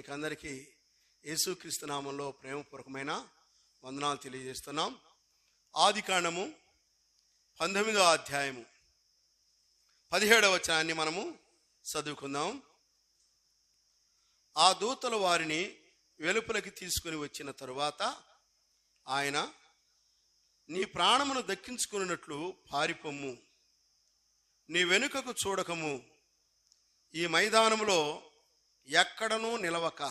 మీకు అందరికీ యేసుక్రీస్తు నామంలో ప్రేమపూర్వకమైన వందనాలు తెలియజేస్తున్నాం. ఆదికాండము 19వ అధ్యాయము 17వ వచనాన్ని మనము చదువుకుందాం. ఆ దూతలు వారిని వెలుపలికి తీసుకుని వచ్చిన తరువాత ఆయన, నీ ప్రాణమును దక్కించుకున్నట్లు పారిపొమ్ము, నీ వెనుకకు చూడకము, ఈ మైదానములో ఎక్కడనూ నిలవక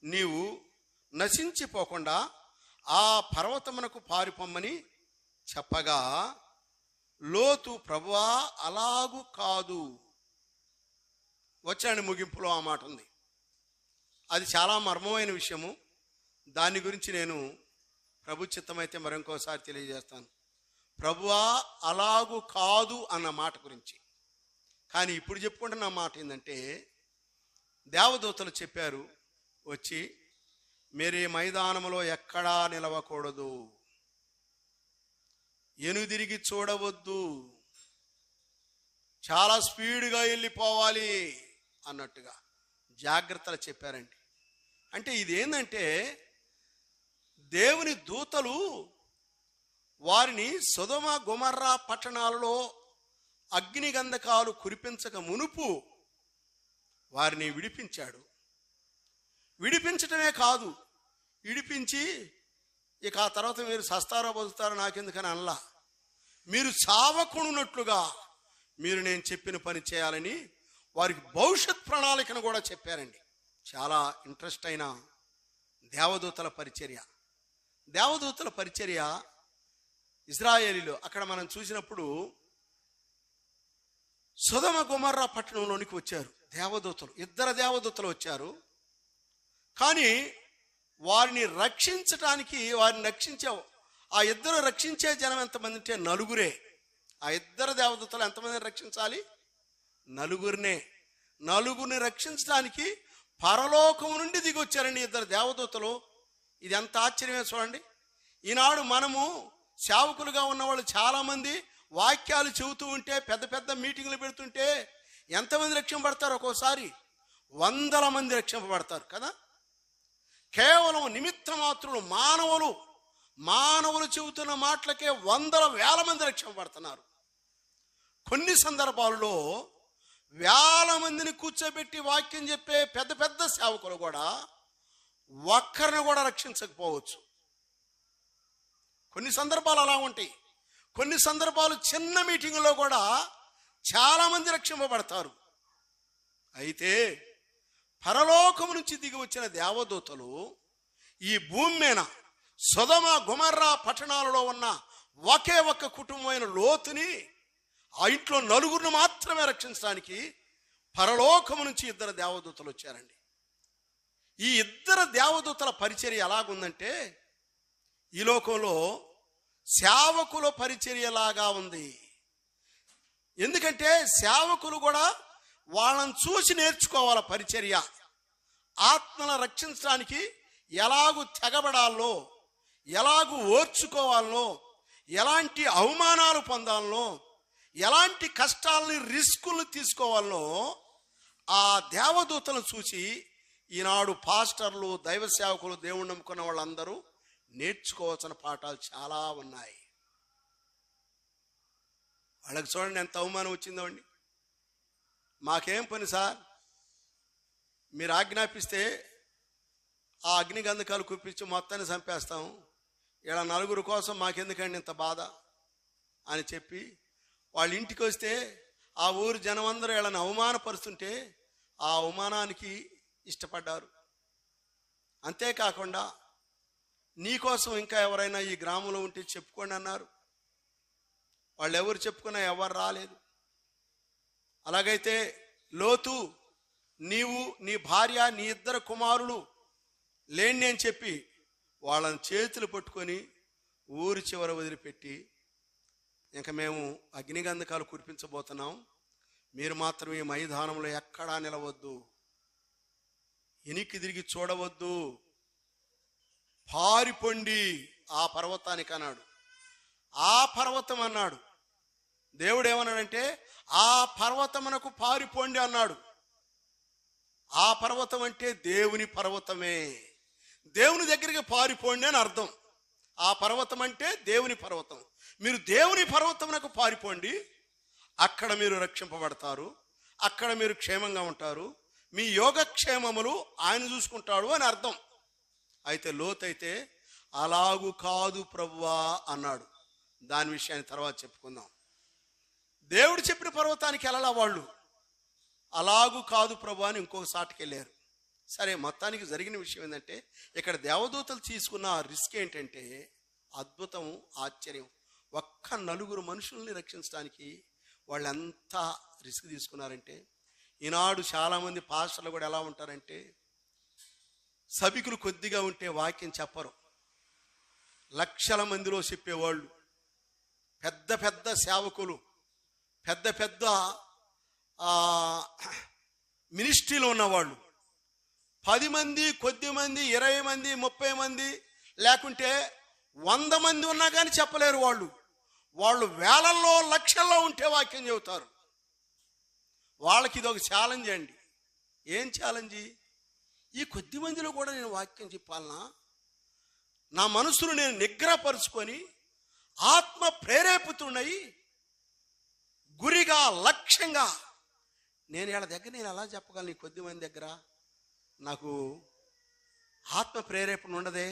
నీవు నశించిపోకుండా ఆ పర్వతమునకు పారిపొమ్మని చెప్పగా, లోతు, ప్రభువా అలాగు కాదు. వచ్చాని ముగింపులో ఆ మాట ఉంది. అది చాలా మర్మమైన విషయము. దాని గురించి నేను ప్రభు చిత్తమైతే మరింకోసారి తెలియజేస్తాను. ప్రభువా అలాగు కాదు అన్న మాట గురించి. కానీ ఇప్పుడు చెప్పుకుంటున్న మాట ఏంటంటే, దేవదూతలు చెప్పారు వచ్చి, మీరు మైదానంలో ఎక్కడా నిలవకూడదు, ఎనుదిరిగి చూడవద్దు, చాలా స్పీడ్గా వెళ్ళిపోవాలి అన్నట్టుగా జాగ్రత్తలు చెప్పారండి. అంటే ఇదేంటంటే, దేవుని దూతలు వారిని సొదొమ గొమొర్రా పట్టణాలలో అగ్నిగంధకాలు కురిపించక మునుపు వారిని విడిపించాడు. విడిపించటమే కాదు, విడిపించి ఇక ఆ తర్వాత మీరు సస్తారో బతుకుతారో నాకెందుకని అనలా, మీరు చావకున్నట్లుగా మీరు నేను చెప్పిన పని చేయాలని వారికి భవిష్యత్ ప్రణాళికను కూడా చెప్పారండి. చాలా ఇంట్రెస్ట్ అయిన దేవదూతల పరిచర్య. దేవదూతల పరిచర్య ఇజ్రాయేలీలో అక్కడ మనం చూసినప్పుడు సొదొమ గొమొర్రా పట్టణంలోనికి వచ్చారు దేవదూతలు. 2 దేవదూతలు వచ్చారు. కానీ వారిని రక్షించటానికి, వారిని రక్షించే ఆ 2 రక్షించే జనం ఎంతమంది అంటే 4. ఆ 2 దేవదూతలు ఎంతమందిని రక్షించాలి? 4. 4 రక్షించడానికి పరలోకం నుండి దిగి వచ్చారండి 2 దేవదూతలు. ఇది ఎంత ఆశ్చర్యమే చూడండి. ఈనాడు మనము సేవకులుగా ఉన్నవాళ్ళు చాలామంది వాక్యాలు చెబుతూ ఉంటే, పెద్ద పెద్ద మీటింగ్లు పెడుతుంటే ఎంతమంది రక్షింపబడతారు? ఒక్కోసారి 100 మంది రక్షింపబడతారు కదా. కేవలం నిమిత్త మాత్రులు మానవులు చెబుతున్న మాటలకే 100,000 మంది రక్షింపబడుతున్నారు. కొన్ని సందర్భాలలో 1000 మందిని కూర్చోబెట్టి వాక్యం చెప్పే పెద్ద పెద్ద సేవకులు కూడా ఒక్కరిని కూడా రక్షించకపోవచ్చు. కొన్ని సందర్భాలు అలా ఉంటాయి. కొన్ని సందర్భాలు చిన్న మీటింగులో కూడా చాలామంది రక్షింపబడతారు. అయితే పరలోకం నుంచి దిగి వచ్చిన దేవదూతలు ఈ భూమి మీద సొదొమ గొమొర్రా పట్టణాలలో ఉన్న ఒకే ఒక్క కుటుంబమైన లోతుని, ఆ ఇంట్లో 4 మాత్రమే రక్షించడానికి పరలోకం నుంచి 2 దేవదూతలు వచ్చారండి. ఈ 2 దేవదూతల పరిచర్య ఎలాగుందంటే, ఈ లోకంలో సేవకుల పరిచర్యలాగా ఉంది. ఎందుకంటే సేవకులు కూడా వాళ్ళని చూసి నేర్చుకోవాలి పరిచర్య. ఆత్మను రక్షించడానికి ఎలాగూ తెగబడాలో, ఎలాగూ ఓర్చుకోవాలనో, ఎలాంటి అవమానాలు పొందాలనో, ఎలాంటి కష్టాలని, రిస్కులు తీసుకోవాలనో ఆ దేవదూతలను చూసి ఈనాడు పాస్టర్లు, దైవ సేవకులు, దేవుణ్ణి నమ్ముకున్న వాళ్ళందరూ నేర్చుకోవాల్సిన పాఠాలు చాలా ఉన్నాయి. వాళ్ళకి చూడండి ఎంత అవమానం వచ్చిందో అండి. మాకేం పని సార్, మీరు ఆజ్ఞాపిస్తే ఆ అగ్నిగంధకాలు కుప్పించి మొత్తాన్ని చంపేస్తాం, ఇలా 4 కోసం మాకెందుకండి ఇంత బాధ అని చెప్పి వాళ్ళ ఇంటికి వస్తే ఆ ఊరు జనం అందరూ వీళ్ళని అవమానపరుస్తుంటే ఆ అవమానానికి ఇష్టపడ్డారు. అంతేకాకుండా నీకోసం ఇంకా ఎవరైనా ఈ గ్రామంలో ఉంటే చెప్పుకోండి అన్నారు. వాళ్ళు ఎవరు చెప్పుకున్నా ఎవరు రాలేదు. అలాగైతే లోతు, నీవు, నీ భార్య, నీ 2 కుమారులు లేండి అని చెప్పి వాళ్ళని చేతులు పట్టుకొని ఊరి చివర వదిలిపెట్టి, ఇంకా మేము అగ్నిగంధకాలు కురిపించబోతున్నాం, మీరు మాత్రం ఈ మైదానంలో ఎక్కడా నిలవద్దు, వెనక్కి తిరిగి చూడవద్దు, పారిపోండి ఆ పర్వతానికి అన్నాడు. ఆ పర్వతం అన్నాడు. దేవుడు ఏమన్నాడంటే, ఆ పర్వతమునకు పారిపోండి అన్నాడు. ఆ పర్వతం అంటే దేవుని పర్వతమే. దేవుని దగ్గరికి పారిపోండి అని అర్థం. ఆ పర్వతం అంటే దేవుని పర్వతం. మీరు దేవుని పర్వతమునకు పారిపోండి, అక్కడ మీరు రక్షింపబడతారు, అక్కడ మీరు క్షేమంగా ఉంటారు, మీ యోగక్షేమములు ఆయన చూసుకుంటాడు అని అర్థం. అయితే లోతైతే అలాగు కాదు ప్రభువా అన్నాడు. దాని విషయాన్ని తర్వాత చెప్పుకుందాం. దేవుడు చెప్పిన పర్వతానికి వెళ్ళాలా వాళ్ళు, అలాగు కాదు ప్రభు అని ఇంకొక సాటికి వెళ్ళారు. సరే, మొత్తానికి జరిగిన విషయం ఏంటంటే, ఇక్కడ దేవదూతలు తీసుకున్న రిస్క్ ఏంటంటే అద్భుతం, ఆశ్చర్యం. ఒక్క 4 మనుషుల్ని రక్షించడానికి వాళ్ళు ఎంత రిస్క్ తీసుకున్నారంటే, ఈనాడు చాలామంది పాస్టర్లు కూడా ఎలా ఉంటారంటే, సభికులు కొద్దిగా ఉంటే వాక్యం చెప్పరు, లక్షల మందిలో చెప్పేవాళ్ళు, పెద్ద పెద్ద సేవకులు, పెద్ద పెద్ద మినిస్ట్రీలో ఉన్నవాళ్ళు 10 మంది, కొద్ది మంది, 20 మంది, 30 మంది, లేకుంటే 100 మంది ఉన్నా కానీ చెప్పలేరు. వాళ్ళు వేలల్లో, లక్షల్లో ఉంటే వాక్యం చెబుతారు. వాళ్ళకి ఇది ఒక ఛాలెంజ్ అండి. ఏం ఛాలెంజ్? ఈ కొద్ది మందిలో కూడా నేను వాక్యం చెప్పాలనా? నా మనసును నేను నిగ్రహపరుచుకొని ఆత్మ ప్రేరేపితున్నై గురిగా, లక్ష్యంగా నేను వీళ్ళ దగ్గర నేను ఎలా చెప్పగలను? ఈ కొద్ది మంది దగ్గర నాకు ఆత్మ ప్రేరేపణ ఉండదే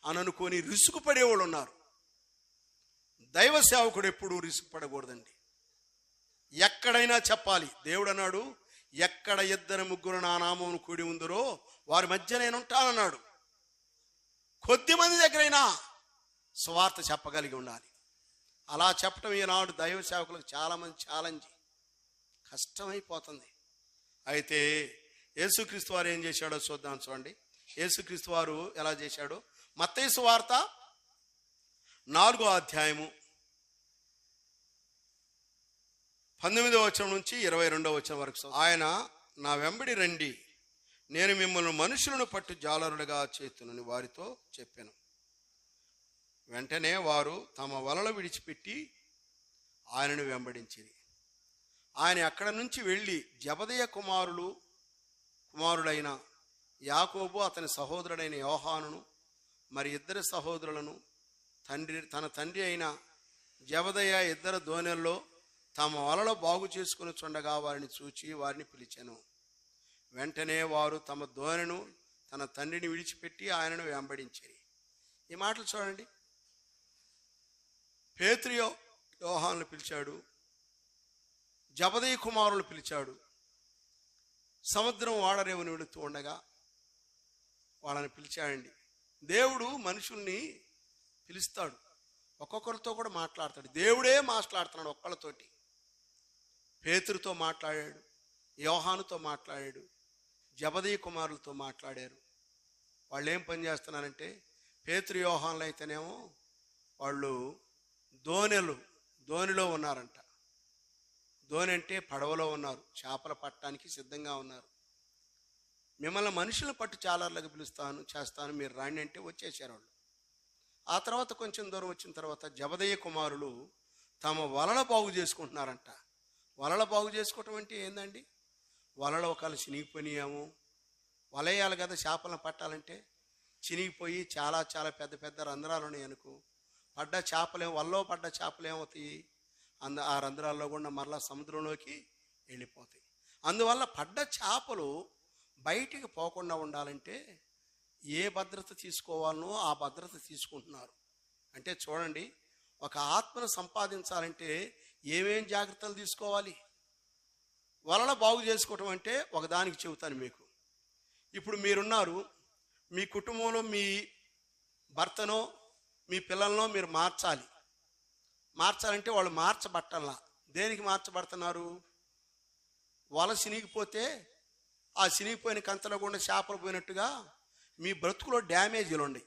అని అనుకొని రిసుకు పడేవాళ్ళు ఉన్నారు. దైవ సేవకుడు ఎప్పుడు రిసుకు పడకూడదండి. ఎక్కడైనా చెప్పాలి. దేవుడు అన్నాడు, ఎక్కడ 2 3 నా నామమును కూడి ఉందరో వారి మధ్య నేను ఉంటానన్నాడు. కొద్ది మంది దగ్గరైనా సువార్త చెప్పగలిగి ఉండాలి. అలా చెప్పడం ఈనాడు దైవ సేవకులకు చాలామంది ఛాలెంజ్, కష్టమైపోతుంది. అయితే యేసుక్రీస్తు వారు ఏం చేశాడో చూద్దాం. చూడండి, యేసుక్రీస్తు వారు ఎలా చేశాడో. మత్తయి సువార్త 4వ అధ్యాయము 19వ వచనం నుంచి 22వ వచనం వరకు. ఆయన, నా వెంబడి రండి, నేను మిమ్మల్ని మనుషులను పట్టు జాలరులుగా చేతునని వారితో చెప్పాను. వెంటనే వారు తమ వలలు విడిచిపెట్టి ఆయనను వెంబడించిరి. ఆయన అక్కడ నుంచి వెళ్ళి జబదయ కుమారుడైన యాకోబు, అతని సహోదరుడైన యోహానును, మరి 2 సహోదరులను, తన తండ్రి అయిన జబదయ 2 దోణెల్లో తమ వలలో బాగు చేసుకుని చుండగా వారిని చూచి వారిని పిలిచెను. వెంటనే వారు తమ దోణెను, తన తండ్రిని విడిచిపెట్టి ఆయనను వెంబడించిరి. ఈ మాటలు చూడండి. పేతురు యోహానును పిలిచాడు, జబదయి కుమారులు పిలిచాడు. సముద్రం వాడరేవుని వెళుతూ ఉండగా వాళ్ళని పిలిచాడండి. దేవుడు మనుషుల్ని పిలుస్తాడు, ఒక్కొక్కరితో కూడా మాట్లాడతాడు. దేవుడే మాట్లాడుతున్నాడు ఒక్కళ్ళతోటి. పేతురుతో మాట్లాడాడు, యోహానుతో మాట్లాడాడు, జబదయి కుమారులతో మాట్లాడారు. వాళ్ళు ఏం పని చేస్తున్నారంటే, పేతురు యోహానులు అయితేనేమో వాళ్ళు దోణిలో ఉన్నారంట. దోణి అంటే పడవలో ఉన్నారు, చేపలు పట్టడానికి సిద్ధంగా ఉన్నారు. మిమ్మల్ని మనుషులను పట్టు చాలర్లకు చేస్తాను, మీరు రాండి అంటే వచ్చేసారు వాళ్ళు. ఆ తర్వాత కొంచెం దూరం వచ్చిన తర్వాత జబదయి కుమారులు తమ వలల బాగు చేసుకుంటున్నారంట. వలల బాగు చేసుకోవటం అంటే ఏందండి? వలలో ఒకళ్ళు చినిగిపోయినాయేమో, వలయాలి కదా చేపలను పట్టాలంటే. చినిగిపోయి చాలా చాలా పెద్ద పెద్ద రంధ్రాలు ఉన్నాయి అనుకో, పడ్డ చేపలేమో, వలలో పడ్డ చేపలు ఏమవుతాయి? ఆ రంధ్రాల్లో కూడా మరలా సముద్రంలోకి వెళ్ళిపోతాయి. అందువల్ల పడ్డ చేపలు బయటికి పోకుండా ఉండాలంటే ఏ భద్రత తీసుకోవాలనో ఆ భద్రత తీసుకుంటున్నారు. అంటే చూడండి, ఒక ఆత్మను సంపాదించాలంటే ఏమేం జాగ్రత్తలు తీసుకోవాలి? వలన బాగు చేసుకోవటం అంటే ఒకదానికి చెబుతాను మీకు. ఇప్పుడు మీరున్నారు, మీ కుటుంబంలో మీ భర్తనో మీ పిల్లలనో మీరు మార్చాలంటే వాళ్ళు మార్చబట్టల్లా. దేనికి మార్చబడుతున్నారు? వల చినిగిపోతే ఆ చినిగిపోయిన కంతలో కూడా చేపలు పోయినట్టుగా మీ బ్రతుకులో డ్యామేజీలు ఉన్నాయి.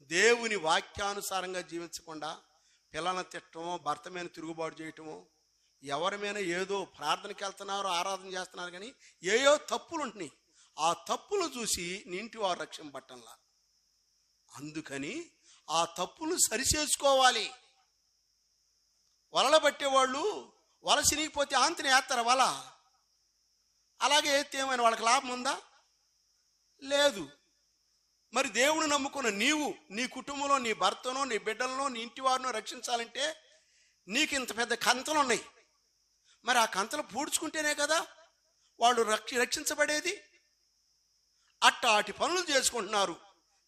దేవుని వాక్యానుసారంగా జీవించకుండా పిల్లలను తిట్టమో, భర్త మీద తిరుగుబాటు చేయటమో, ఎవరి మీద ఏదో ప్రార్థనకి వెళ్తున్నారు, ఆరాధన చేస్తున్నారు, కానీ ఏయో తప్పులు ఉంటున్నాయి. ఆ తప్పులు చూసి నీ ఇంటి వారు రక్షింపబట్టంలా. అందుకని ఆ తప్పులు సరిచేసుకోవాలి. వలలు పట్టేవాళ్ళు వల చినిగిపోతే ఆంతిని వేస్తారు. అలాగే ఎత్తే ఏమైనా వాళ్ళకి లాభం ఉందా? లేదు. మరి దేవుడు నమ్ముకున్న నీవు నీ కుటుంబంలో నీ భర్తనో నీ బిడ్డలనో నీ ఇంటి వారినో రక్షించాలంటే నీకు ఇంత పెద్ద కంతలు ఉన్నాయి. మరి ఆ కంతలు పూడ్చుకుంటేనే కదా వాళ్ళు రక్షించబడేది. అట్టి పనులు చేసుకుంటున్నారు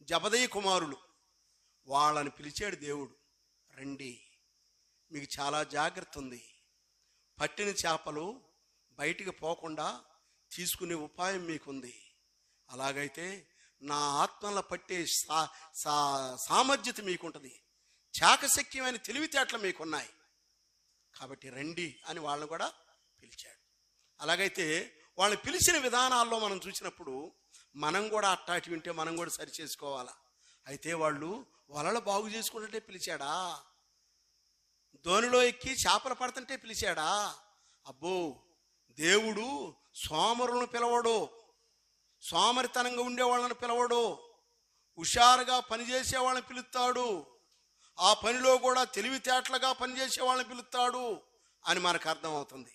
జబదయి కుమారులు. వాళ్ళని పిలిచాడు దేవుడు, రండి, మీకు చాలా జాగ్రత్త ఉంది. పట్టిన చేపలు బయటికి పోకుండా తీసుకునే ఉపాయం మీకుంది. అలాగైతే నా ఆత్మల పట్టే సామర్థ్యత మీకుంటుంది, చాకశక్యమైన తెలివితేటలు మీకున్నాయి, కాబట్టి రండి అని వాళ్ళని కూడా పిలిచాడు. అలాగైతే వాళ్ళని పిలిచిన విధానాల్లో మనం చూసినప్పుడు మనం కూడా అట్టాటి ఉంటే మనం కూడా సరి చేసుకోవాలా. అయితే వాళ్ళు వలలు బాగు చేసుకుంటుంటే పిలిచాడా? ధోనిలో ఎక్కి చేపలు పడుతుంటే పిలిచాడా? అబ్బో, దేవుడు సోమరులను పిలవడు, సోమరితనంగా ఉండే వాళ్ళని పిలవడు, హుషారుగా పనిచేసే వాళ్ళని పిలుస్తాడు, ఆ పనిలో కూడా తెలివితేటలుగా పనిచేసే వాళ్ళని పిలుస్తాడు అని మనకు అర్థమవుతుంది.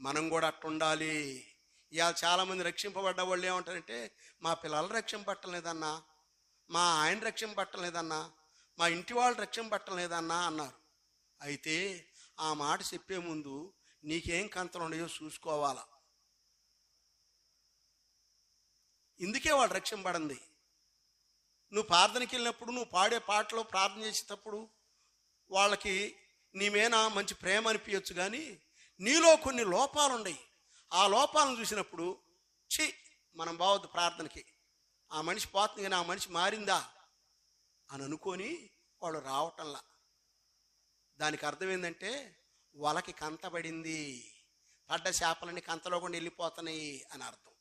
మనం కూడా అట్టుండాలి. ఇవాళ చాలామంది రక్షింపబడ్డ వాళ్ళు ఏమంటారంటే, మా పిల్లలు రక్షింపట్టలేదన్నా, మా ఆయన రక్షింపట్టలేదన్నా, మా ఇంటి వాళ్ళు రక్షింపట్టలేదన్నా అన్నారు. అయితే ఆ మాట చెప్పే ముందు నీకేం కంతలు ఉన్నాయో చూసుకోవాలా. ఇందుకే వాళ్ళు రక్షింపబడింది. నువ్వు ప్రార్థనకి వెళ్ళినప్పుడు, నువ్వు పాడే పాటలో ప్రార్థన చేసేటప్పుడు వాళ్ళకి నీ మీద మంచి ప్రేమ అనిపించచ్చు, కానీ నీలో కొన్ని లోపాలు ఉన్నాయి. ఆ లోపాలను చూసినప్పుడు మనం బావద్దు ప్రార్థనకి, ఆ మనిషి పోతుంది కానీ ఆ మనిషి మారిందా అని అనుకొని వాళ్ళు రావటంలా. దానికి అర్థం ఏంటంటే వాళ్ళకి కంతబడింది, పడ్డ చేపలన్నీ కంతలో కూడా వెళ్ళిపోతున్నాయి అని అర్థం.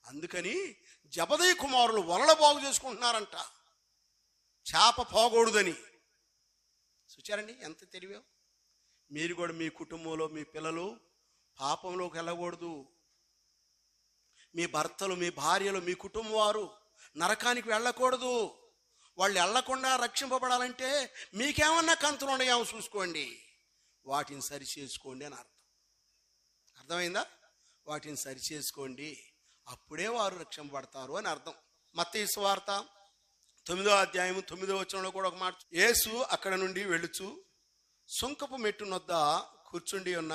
అందుకని జబదయి కుమారులు వలలు బాగు చేసుకుంటున్నారంట, చేప పోకూడదని. చూచారండి ఎంత తెలివో. మీరు కూడా మీ కుటుంబంలో మీ పిల్లలు పాపంలోకి వెళ్ళకూడదు, మీ భర్తలు మీ భార్యలు మీ కుటుంబం వారు నరకానికి వెళ్ళకూడదు. వాళ్ళు వెళ్లకుండా రక్షింపబడాలంటే మీకేమన్నా కంతులు ఉన్నాయేమో చూసుకోండి, వాటిని సరి చేసుకోండి అని అర్థం. అర్థమైందా? వాటిని సరి చేసుకోండి, అప్పుడే వారు రక్షింపబడతారు అని అర్థం. మత్తయి సువార్త 9వ అధ్యాయం 9వ వచనంలో కూడా ఒక మాట, యేసు అక్కడ నుండి వెళ్ళుచు సుంకపు మెట్టునొద్ద కూర్చుండి ఉన్న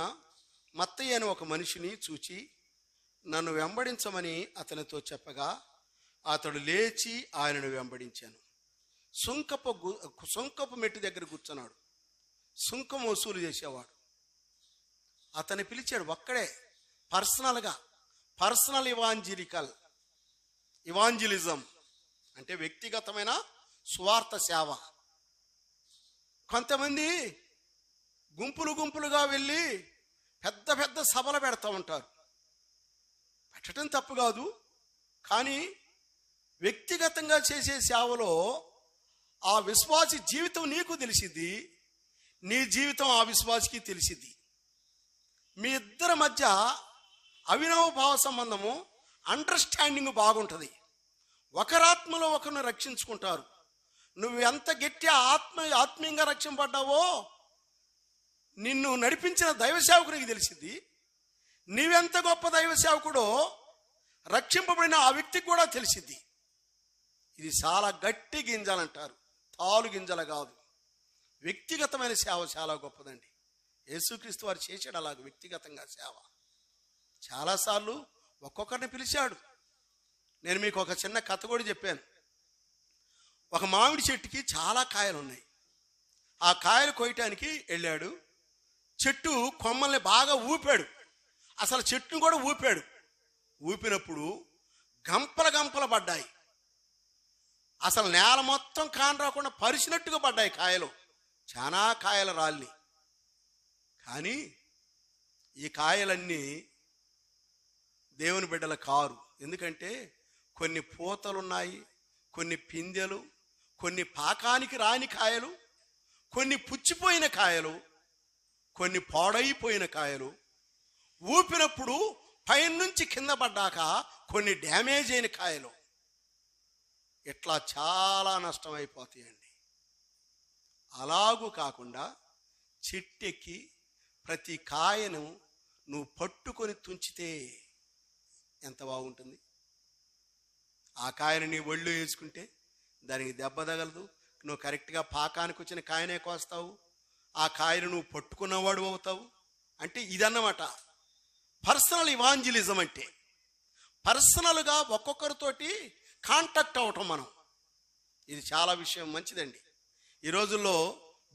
మత్తయి అని ఒక మనిషిని చూచి నన్ను వెంబడించమని అతనితో చెప్పగా అతడు లేచి ఆయనను వెంబడించాను. సుంకపు మెట్టు దగ్గర కూర్చున్నాడు. సుంకం వసూలు చేసేవాడు. అతన్ని పిలిచాడు ఒక్కడే, పర్సనల్ ఇవాంజలిజం అంటే వ్యక్తిగతమైన సువార్త సేవ. కొంతమంది గుంపులుగా వెళ్ళి పెద్ద సభలు పెడతా ఉంటారు. పెట్టడం తప్పు కాదు, కానీ వ్యక్తిగతంగా చేసే సేవలో ఆ విశ్వాసి జీవితం నీకు తెలిసిద్ది, నీ జీవితం ఆ విశ్వాసికి తెలిసిద్ది. మీ ఇద్దరి మధ్య అవినవభావ సంబంధము, అండర్స్టాండింగ్ బాగుంటుంది. ఒకరాత్మలో ఒకరిని రక్షించుకుంటారు. నువ్వు ఎంత గట్టి ఆత్మీయంగా రక్షింపడ్డావో నిన్ను నడిపించిన దైవ సేవకునికి తెలిసింది. నీవెంత గొప్ప దైవ సేవకుడో రక్షింపబడిన ఆ వ్యక్తికి కూడా తెలిసిద్ది. ఇది చాలా గట్టి గింజలంటారు, తాలు గింజలు కాదు. వ్యక్తిగతమైన సేవ చాలా గొప్పదండి. యేసుక్రీస్తు వారు చేశాడు అలాగ వ్యక్తిగతంగా సేవ. చాలాసార్లు ఒక్కొక్కరిని పిలిచాడు. నేను మీకు ఒక చిన్న కథ కూడా చెప్పాను. ఒక మామిడి చెట్టుకి చాలా కాయలు ఉన్నాయి. ఆ కాయలు కోయటానికి వెళ్ళాడు. చెట్టు కొమ్మల్ని బాగా ఊపాడు, అసలు చెట్టును కూడా ఊపాడు. ఊపినప్పుడు గంపల పడ్డాయి. అసలు నేల మొత్తం కాని రాకుండా పరిచినట్టుగా పడ్డాయి కాయలు. చాలా కాయలు రాలి. కానీ ఈ కాయలన్నీ దేవుని బిడ్డల కారు. ఎందుకంటే కొన్ని పూతలున్నాయి, కొన్ని పిందెలు, కొన్ని పాకానికి రాని కాయలు, కొన్ని పుచ్చిపోయిన కాయలు, కొన్ని పాడైపోయిన కాయలు. ఊపినప్పుడు పైనుంచి కింద పడ్డాక కొన్ని డ్యామేజ్ అయిన కాయలు. ఇట్లా చాలా నష్టం అయిపోతాయండి. అలాగూ కాకుండా చెట్టెక్కి ప్రతి కాయను నువ్వు పట్టుకొని తుంచితే ఎంత బాగుంటుంది. ఆ కాయను నీ ఒళ్ళు వేసుకుంటే దానికి దెబ్బ తగలదు. నువ్వు కరెక్ట్గా పాకానికి వచ్చిన కాయనే కోస్తావు. ఆ కాయను నువ్వు పట్టుకున్నవాడు అవుతావు. అంటే ఇదన్నమాట పర్సనల్ ఇవాంజలిజం. అంటే పర్సనల్గా ఒక్కొక్కరితోటి కాంటాక్ట్ అవటం మనం. ఇది చాలా విషయం మంచిదండి. ఈ రోజుల్లో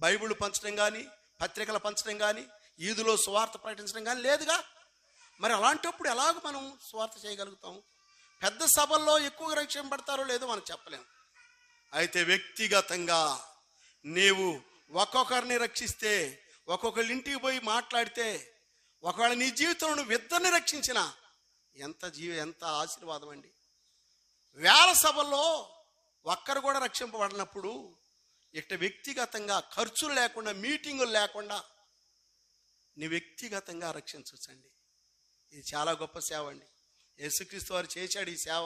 బైబిల్ పంచడం కానీ, పత్రికలు పంచడం కానీ, ఈదులో సువార్త ప్రకటించడం కానీ లేదుగా. మరి అలాంటప్పుడు ఎలాగ మనం సువార్త చేయగలుగుతాం? పెద్ద సభల్లో ఎక్కువగా రక్షింపడతారో లేదో మనం చెప్పలేము. అయితే వ్యక్తిగతంగా నీవు ఒక్కొక్కరిని రక్షిస్తే, ఒక్కొక్కరి ఇంటికి పోయి మాట్లాడితే, ఒకవేళ నీ జీవితంలో నువ్వు ఇద్దరిని రక్షించిన ఎంత ఆశీర్వాదం అండి. వేల సభల్లో ఒక్కరు కూడా రక్షింపబడినప్పుడు ఇట్ట వ్యక్తిగతంగా ఖర్చులు లేకుండా, మీటింగులు లేకుండా నీ వ్యక్తిగతంగా రక్షించవచ్చండి. ఇది చాలా గొప్ప సేవ అండి. యేసుక్రీస్తు వారు చేశాడు ఈ సేవ.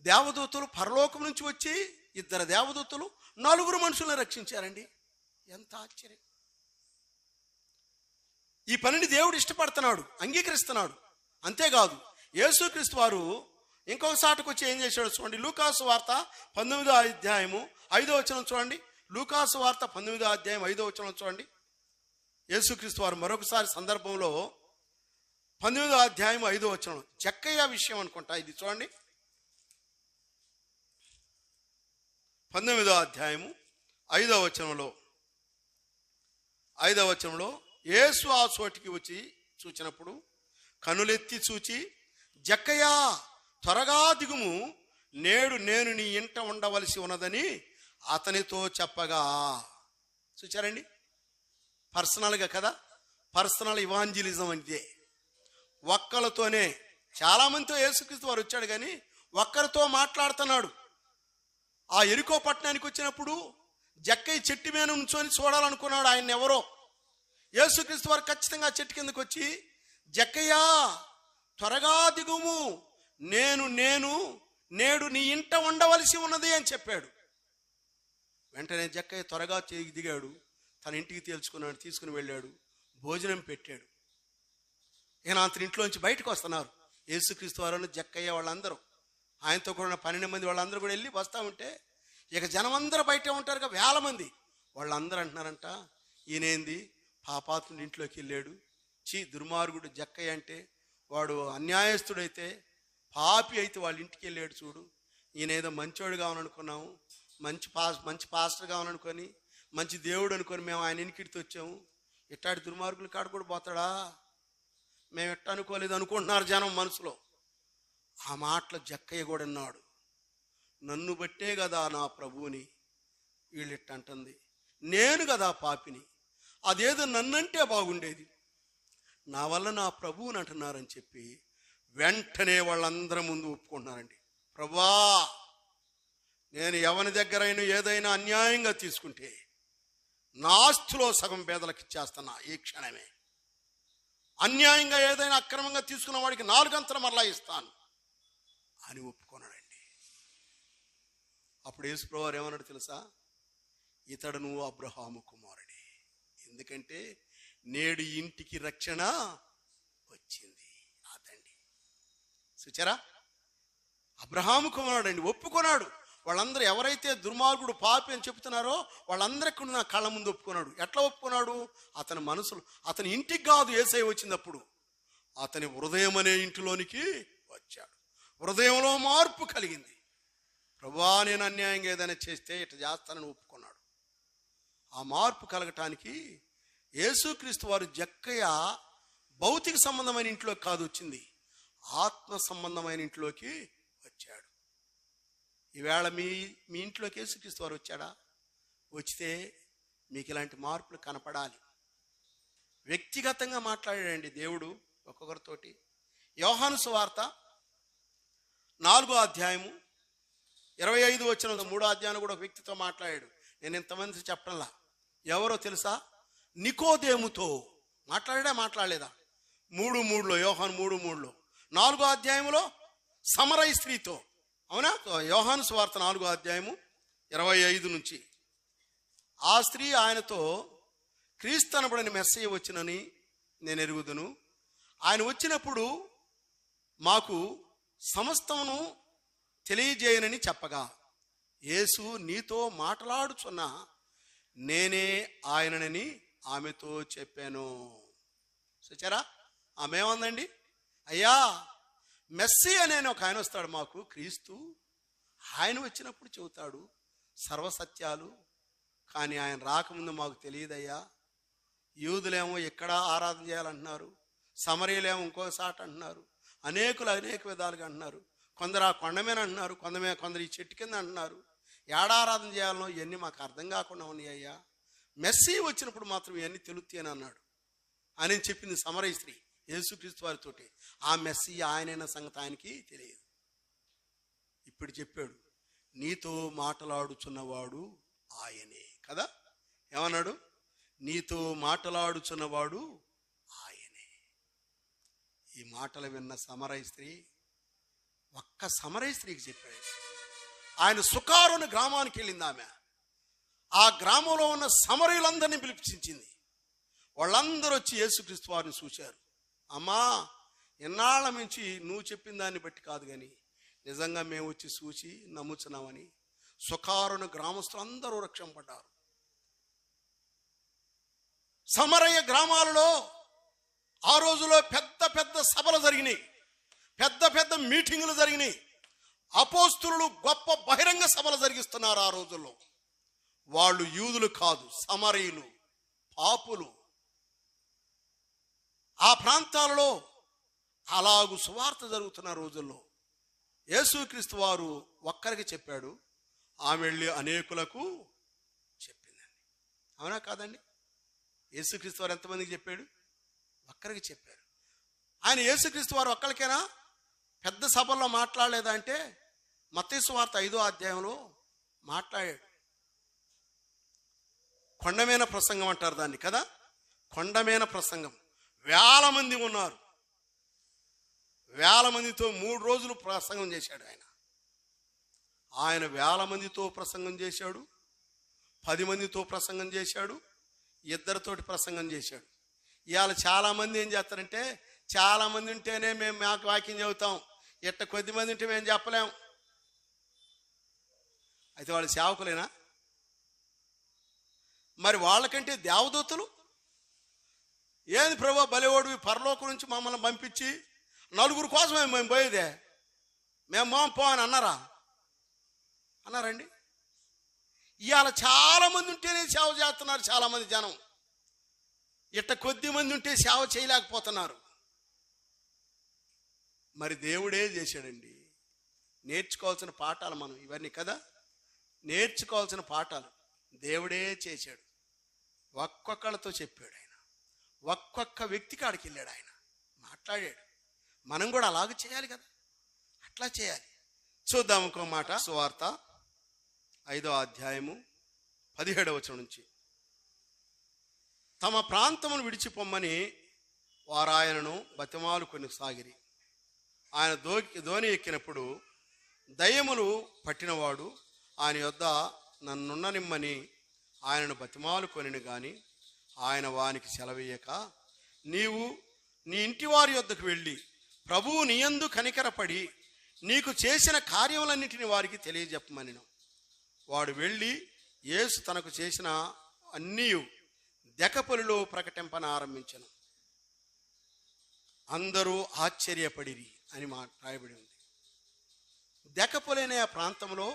దేవదూతలు పరలోకం నుంచి వచ్చి, ఇద్దరు దేవదూతలు 4 మనుషులను రక్షించారండి. ఎంత ఆశ్చర్యం. ఈ పనిని దేవుడు ఇష్టపడుతున్నాడు, అంగీకరిస్తున్నాడు. అంతేకాదు యేసుక్రీస్తు వారు ఇంకొక సాటుకు వచ్చి ఏం చేశాడు చూడండి. లూకాసు వార్త 19వ అధ్యాయము 5వ వచనం చూడండి. లూకాసు వార్త 19వ అధ్యాయం 5వ వచనం చూడండి. యేసుక్రీస్తు వారు మరొకసారి సందర్భంలో 19వ అధ్యాయం 5వ వచనం, జక్కయ్య విషయం అనుకుంటా ఇది చూడండి. 19వ అధ్యాయము 5వ వచనంలో యేసు ఆ చోటికి వచ్చి చూచినప్పుడు కనులెత్తి చూచి, జక్కయ్య త్వరగా దిగుము, నేడు నేను నీ ఇంట ఉండవలసి ఉన్నదని అతనితో చెప్పగా. చూచారండి, పర్సనల్గా కదా. పర్సనల్ ఇవాంజలిజం అంటే ఒక్కలతోనే. చాలామందితో యేసుక్రీస్తు వారు వచ్చాడు కానీ ఒక్కరితో మాట్లాడుతున్నాడు. ఆ ఎరికో పట్టణానికి వచ్చినప్పుడు జక్కయ్య చెట్టు మీద నుంచొని చూడాలనుకున్నాడు ఆయన ఎవరో. యేసుక్రీస్తు వారు ఖచ్చితంగా చెట్టు కిందకు వచ్చి, జక్కయ్య త్వరగా దిగుము, నేను నేడు నీ ఇంట ఉండవలసి ఉన్నది అని చెప్పాడు. వెంటనే జక్కయ్య త్వరగా దిగాడు, తన ఇంటికి తేల్చుకున్నాడు, తీసుకుని వెళ్ళాడు, భోజనం పెట్టాడు. ఈయన అతని ఇంట్లోంచి బయటకు వస్తున్నారు యేసుక్రీస్తు వారు, జక్కయ్య వాళ్ళందరూ, ఆయనతో కూడా 12 మంది వాళ్ళందరూ కూడా వెళ్ళి వస్తూ ఉంటే, ఇక జనమందరూ బయటే ఉంటారుగా, వేల మంది. వాళ్ళందరూ అంటున్నారంట, ఈయనేంది పాపాత్ముడి ఇంట్లోకి వెళ్ళాడు, దుర్మార్గుడు జక్కయ్య అంటే, వాడు అన్యాయస్తుడైతే, పాపి అయితే వాళ్ళ ఇంటికి వెళ్ళాడు చూడు. ఈయనేదో మంచోడు కావాలనుకున్నాము, మంచి పాస్టర్ కావాలనుకొని, మంచి దేవుడు అనుకొని మేము ఆయన ఇంటికి వచ్చాము. ఇట్టాడి దుర్మార్గుల కాడు కూడా పోతాడా? మేము ఎట్ట అనుకోలేదు అనుకుంటున్నారు జనం మనసులో. ఆ మాటలు జక్కయ్య కూడా అన్నాడు, నన్ను బట్టే కదా నా ప్రభువుని వీళ్ళు ఇట్టంటుంది, నేను కదా పాపిని, అదేదో నన్నంటే బాగుండేది, నా వల్ల నా ప్రభువుని అంటున్నారని చెప్పి వెంటనే వాళ్ళందరి ముందు ఒప్పుకుంటున్నారండి. ప్రభువా, నేను ఎవరి దగ్గరైనా ఏదైనా అన్యాయంగా తీసుకుంటే నా ఆస్తిలో సగం పేదలకు ఇచ్చేస్తున్నా ఈ క్షణమే. అన్యాయంగా ఏదైనా అక్రమంగా తీసుకున్న వాడికి 4 అంతలు మరలా ఇస్తాను అని ఒప్పుకున్నాడండి. అప్పుడు యేసుప్రభువు వారు ఏమన్నాడు తెలుసా? ఇతడు నువ్వు అబ్రహాము కుమారుడే, ఎందుకంటే నేడు ఇంటికి రక్షణ వచ్చింది. అదండి చూచారా, అబ్రహాము కుమారుడు అండి, ఒప్పుకున్నాడు. వాళ్ళందరూ ఎవరైతే దుర్మార్గుడు పాపి అని చెప్తున్నారో వాళ్ళందరికీ నా కళ్ళ ముందు ఒప్పుకున్నాడు. ఎట్లా ఒప్పుకున్నాడు? అతని మనసులో, అతని ఇంటికి కాదు యేసయ్య వచ్చినప్పుడు, అతని హృదయం అనే ఇంటిలోనికి వచ్చాడు. హృదయంలో మార్పు కలిగింది. ప్రభువా, నేను అన్యాయంగా ఏదైనా చేస్తే ఇట్లా చేస్తానని ఒప్పుకున్నాడు. ఆ మార్పు కలగటానికి యేసుక్రీస్తు వారు జక్కయ్య భౌతిక సంబంధమైన ఇంట్లోకి కాదు వచ్చింది, ఆత్మ సంబంధమైన ఇంట్లోకి వచ్చాడు. ఈవేళ మీ ఇంట్లోకి యేసుక్రీస్తు వారు వచ్చాడా? వచ్చితే మీకు ఇలాంటి మార్పులు కనపడాలి. వ్యక్తిగతంగా మాట్లాడాడండి దేవుడు ఒక్కొక్కరితోటి. యోహాను సువార్త 4వ అధ్యాయము 25 వచనం, 3వ అధ్యాయం కూడా ఒక వ్యక్తితో మాట్లాడాడు. నేను ఇంతమంది చెప్పడంలా, ఎవరో తెలుసా? నికోదేముతో మాట్లాడలేదా? 3:3లో, యోహాను 3:3లో. 4వ అధ్యాయంలో సమరయ స్త్రీతో, అవునా? యోహాను సువార్త 4వ అధ్యాయము 25 నుంచి. ఆ స్త్రీ ఆయనతో, క్రీస్తు అనబడిన మెస్సయ్య వచ్చినని నేను ఎరుగుదును, ఆయన వచ్చినప్పుడు మాకు సమస్తమును తెలియజేయనని చెప్పగా, యేసు నీతో మాట్లాడుచున్న నేనే ఆయననని ఆమెతో చెప్పాను. చూచారా, ఆమె ఏమందండి? అయ్యా, మెస్సీ అనే ఒక ఆయన వస్తాడు మాకు, క్రీస్తు. ఆయన వచ్చినప్పుడు చెబుతాడు సర్వసత్యాలు, కానీ ఆయన రాకముందు మాకు తెలియదయ్యా. యూదులేమో ఎక్కడ ఆరాధన చేయాలంటున్నారు, సమరీయులేమో ఇంకోసాట అంటున్నారు, అనేకులు అనేక విధాలుగా అంటున్నారు. కొందరు ఆ కొండ మీద అంటున్నారు, కొందరు ఈ చెట్టు కింద అంటున్నారు. ఏడారాధన చేయాలనో ఇవన్నీ మాకు అర్థం కాకుండా ఉన్నాయి అయ్యా. మెస్సీ వచ్చినప్పుడు మాత్రం ఇవన్నీ తెలుస్తాయి అని అన్నాడు అని చెప్పింది సమరయ స్త్రీ యేసుక్రీస్తు వారితోటి. ఆ మెస్సీ ఆయనైన సంగతి ఆయనకి తెలియదు. ఇప్పుడు చెప్పాడు, నీతో మాట్లాడుచున్నవాడు ఆయనే కదా. ఏమన్నాడు? నీతో మాట్లాడుచున్నవాడు ఆయనే. ఈ మాటలు విన్న సమరయ స్త్రీ, ఒక్క సమరయ స్త్రీకి చెప్పాడు. ఆయన సుకారు అనే గ్రామానికి వెళ్ళింది ఆమె. ఆ గ్రామంలో ఉన్న సమరయులందరినీ పిలిపించింది. వాళ్ళందరూ వచ్చి యేసుక్రీస్తు వారిని చూశారు. అమ్మా, ఎన్నాళ్ళ నుంచి నువ్వు చెప్పిన దాన్ని బట్టి కాదు కానీ నిజంగా మేము వచ్చి చూసి నమ్ముచున్నామని సుకారుని గ్రామస్తులు అందరూ రక్షింపడ్డారు. సమరయ గ్రామాలలో ఆ రోజులో పెద్ద పెద్ద సభలు జరిగినాయి, పెద్ద పెద్ద మీటింగులు జరిగినాయి. అపోస్తులు గొప్ప బహిరంగ సభలు జరిగిస్తున్నారు ఆ రోజుల్లో. వాళ్ళు యూదులు కాదు, సమరయులు, పాపులు. ఆ ప్రాంతాలలో అలాగు సువార్త జరుగుతున్న రోజుల్లో యేసుక్రీస్తు వారు ఒక్కరికి చెప్పాడు, ఆమె వెళ్ళి అనేకులకు చెప్పిందండి. అవునా కాదండి? యేసుక్రీస్తు వారు ఎంతమందికి చెప్పాడు? ఒక్కరికి చెప్పారు. ఆయన యేసుక్రీస్తు వారు ఒక్కరికేనా పెద్ద సభల్లో మాట్లాడలేదా అంటే, మత్తయి సువార్త 5వ అధ్యాయంలో మాట్లాడాడు. కొండమీన ప్రసంగం అంటారు దాన్ని కదా. కొండమీన ప్రసంగం. వేల మంది ఉన్నారు. వేల మందితో 3 రోజులు ప్రసంగం చేశాడు ఆయన. ఆయన వేల మందితో ప్రసంగం చేశాడు, 10 మందితో ప్రసంగం చేశాడు, 2తోటి ప్రసంగం చేశాడు. ఇవాళ చాలామంది ఏం చేస్తారంటే, చాలామంది ఉంటేనే మేము మాకు వాక్యం చెబుతాం, ఇట్ట కొద్ది మంది ఉంటే మేము చెప్పలేం. అయితే వాళ్ళు సేవకులేనా? మరి వాళ్ళకంటే దేవదూతలు ఏంది ప్రభు, బలివాడు పరలోకం నుంచి మమ్మల్ని పంపించి నలుగురు కోసమే మేము పోయేదే, మేము పో అని అన్నారండి. ఇవాళ చాలామంది ఉంటేనే సేవ చేస్తున్నారు చాలామంది జనం. ఇట్ట కొద్ది మంది ఉంటే సేవ చేయలేకపోతున్నారు. మరి దేవుడే చేశాడండి. నేర్చుకోవాల్సిన పాఠాలు మనం ఇవన్నీ కదా, నేర్చుకోవాల్సిన పాఠాలు దేవుడే చేశాడు. ఒక్కొక్కళ్ళతో చెప్పాడు ఆయన, ఒక్కొక్క వ్యక్తి కాడికి వెళ్ళాడు ఆయన, మాట్లాడాడు. మనం కూడా అలాగే చేయాలి కదా, అట్లా చేయాలి. చూద్దాం ఇంకో మాట. సువార్త 5వ అధ్యాయము 17వ వచనం నుంచి. తమ ప్రాంతమును విడిచిపోమ్మని వారు ఆయనను బతిమాలు కొని సాగిరి. ఆయన ధోని ఎక్కినప్పుడు దయ్యములు పట్టినవాడు ఆయన యొద్ద నన్నున్ననిమ్మని ఆయనను బతిమాలు కొనిను గాని ఆయన వానికి సెలవీయక, నీవు నీ ఇంటి వారి యొద్దకు వెళ్ళి ప్రభువు నీయందు కనికరపడి నీకు చేసిన కార్యములన్నిటిని వారికి తెలియజెప్పమనిను. వాడు వెళ్ళి యేసు తనకు చేసిన అన్నీ దెకపొలిలో ప్రకటింపన ఆరంభించను. అందరూ ఆశ్చర్యపడిరి అని రాయబడి ఉంది. దెకపొలి అనే ఆ ప్రాంతంలో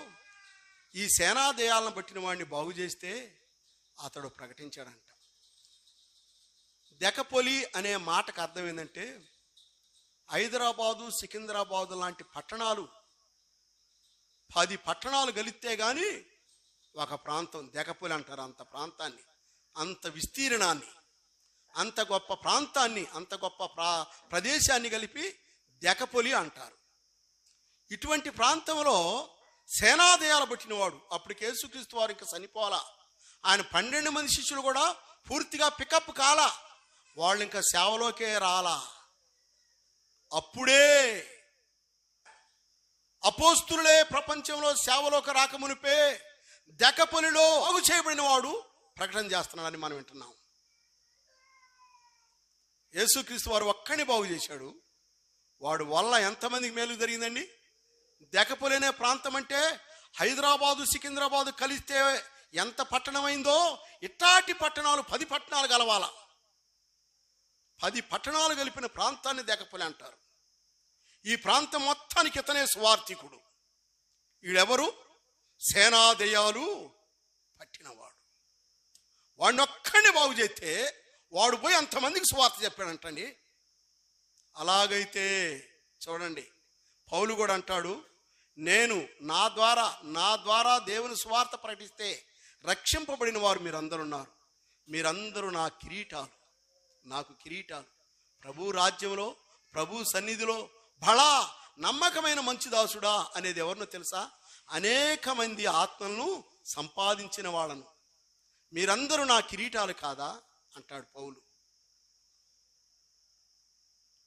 ఈ సేనాదయాలను బట్టిన వాడిని బాగు చేస్తే అతడు ప్రకటించాడంట. దెకపొలి అనే మాటకు అర్థం ఏంటంటే, హైదరాబాదు, సికింద్రాబాదు లాంటి పట్టణాలు 10 పట్టణాలు గలిస్తే కానీ ఒక ప్రాంతం దెకపొలి అంటారు. అంత ప్రాంతాన్ని, అంత విస్తీర్ణాన్ని, అంత గొప్ప ప్రాంతాన్ని, అంత గొప్ప ప్రదేశాన్ని కలిపి దెకపొలి అంటారు. ఇటువంటి ప్రాంతంలో సేనాదయాలు పట్టినవాడు, అప్పటికి యేసుక్రీస్తు వారు ఇంకా చనిపోవాలా, ఆయన 12 మంది శిష్యులు కూడా పూర్తిగా పికప్ కాలా, వాళ్ళు ఇంకా సేవలోకే రాలా. అప్పుడే అపోస్తులే ప్రపంచంలో సేవలోకి రాకమునిపే దెకపొలిలో బాగు చేయబడిన వాడు ప్రకటన చేస్తున్నాడని మనం వింటున్నాం. యేసుక్రీస్తు వారు ఒక్కడిని బాగు చేశాడు, వాడు వల్ల ఎంతమందికి మేలు జరిగిందండి? దెకపోలేనే ప్రాంతం అంటే హైదరాబాదు సికింద్రాబాదు కలిస్తే ఎంత పట్టణమైందో, ఇట్లాంటి పట్టణాలు 10 పట్టణాలు కలవాల. 10 పట్టణాలు కలిపిన ప్రాంతాన్ని దెకపోలే అంటారు. ఈ ప్రాంతం మొత్తానికి ఇతనే సువార్థికుడు. వీడెవరు? సేనాదయాలు పట్టినవాడు. వాడిని ఒక్కడిని బాగు చేస్తే వాడు పోయి అంతమందికి సువార్త చెప్పాడంటండి. అలాగైతే చూడండి, పౌలు కూడా అంటాడు, నేను నా ద్వారా దేవుని సువార్త ప్రకటిస్తే రక్షింపబడిన వారు మీరందరూ ఉన్నారు. మీరందరూ నా కిరీటాలు, నాకు కిరీటాలు. ప్రభు రాజ్యంలో, ప్రభు సన్నిధిలో బలా నమ్మకమైన మంచి దాసుడా అనేది ఎవరినో తెలుసా? అనేక మంది ఆత్మలను సంపాదించిన వాళ్ళను. మీరందరూ నా కిరీటాలు కాదా అంటాడు పౌలు.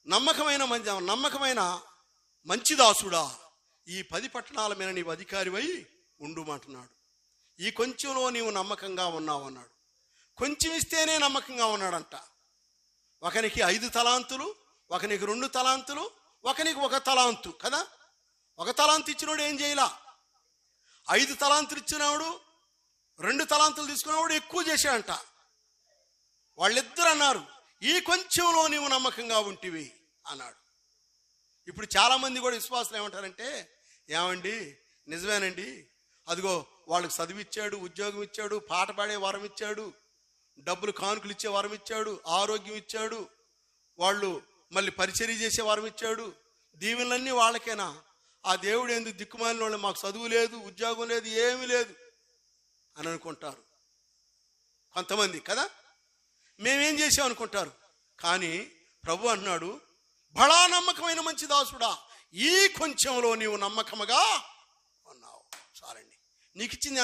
నమ్మకమైన మంచి దాసుడా, ఈ 10 పట్టణాల మీద నీవు అధికారివై ఉండుమంటున్నాడు. ఈ కొంచెంలో నీవు నమ్మకంగా ఉన్నావు అన్నాడు. కొంచెం ఇస్తేనే నమ్మకంగా ఉన్నాడంట. ఒకనికి 5 తలాంతులు, ఒకనికి 2 తలాంతులు, ఒకనికి 1 తలాంతు కదా. 1 తలాంతు ఇచ్చినోడు ఏం చేయాల? 5 తలాంతులు ఇచ్చినవాడు 2 తలాంతులు తీసుకున్నవాడు ఎక్కువ చేశాడంట. వాళ్ళిద్దరు అన్నారు, ఈ కొంచెంలో నీవు నమ్మకంగా ఉంటివి అన్నాడు. ఇప్పుడు చాలామంది కూడా విశ్వాసులు ఏమంటారంటే, ఏమండి నిజమేనండి, అదిగో వాళ్ళకి చదువు ఇచ్చాడు, ఉద్యోగం ఇచ్చాడు, పాట పాడే వరం ఇచ్చాడు, డబ్బులు కానుకలు ఇచ్చే వరం ఇచ్చాడు, ఆరోగ్యం ఇచ్చాడు, వాళ్ళు మళ్ళీ పరిచర్య చేసే వరం ఇచ్చాడు, దీవెనలన్నీ వాళ్ళకేనా? ఆ దేవుడు ఎందుకు దిక్కుమాలిన వాళ్ళు, మాకు చదువు లేదు, ఉద్యోగం లేదు, ఏమీ లేదు అని అనుకుంటారు కొంతమంది కదా. మేమేం చేసాం అనుకుంటారు. కానీ ప్రభు అంటున్నాడు, బడా నమ్మకమైన మంచి దాసుడా, ఈ కొంచెంలో నీవు నమ్మకముగా ఉన్నావు. చాలండి. నీకు ఇచ్చింది